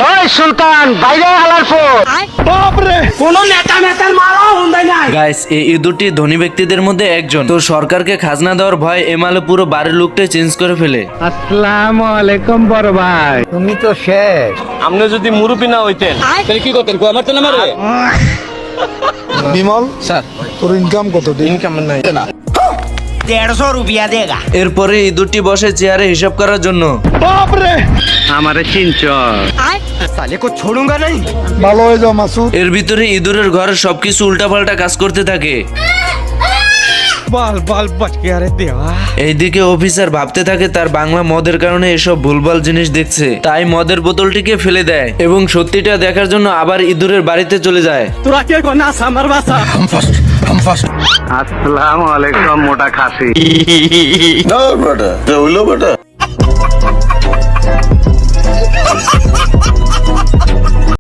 ওই সুলতান বাইরে আলার পর বাপরে কোন নেতা নেতার মারা হুন্দাই নাই। গাইস এই ইঁদুরটি ধনী ব্যক্তিদের মধ্যে একজন। তো সরকারকে খাজনা দেওয়ার ভয় এমালে পুরো বাড়ির লুকটাই চেঞ্জ করে ফেলে। আসসালামু আলাইকুম বড় ভাই, তুমি তো শেষ। আপনি যদি মুরুবি না হইতেন তাহলে কি করতেন? আমার তো না মারে। বিমল স্যার, তোর ইনকাম কত? ইনকাম নাই না। 150 রুপিয়া দেগা। এরপরে ইঁদুরটি বসে চেয়ারে হিসাব করার জন্য। বাপরে, আমারে চিনচ সালে কো छोड़ूंगा नहीं। ভালো হয়ে যাও মাসুদ। এর ভিতরে ইঁদুরের ঘরের সবকিছু উল্টাপাল্টা কাজ করতে থাকে। बाल बाल बच गया रे देवा। এইদিকে অফিসার ভাবতে থাকে তার বাংলা মদের কারণে এসব ভুলভাল জিনিস দেখছে, তাই মদের বোতলটিকে ফেলে দেয় এবং সত্যিটা দেখার জন্য আবার ইঁদুরের বাড়িতে চলে যায়। তোরা কে কোনা সামার বাসা। হাম ফাস্ট। আসসালামু আলাইকুম মোটা খাসি। না বেটা, হইলো বেটা।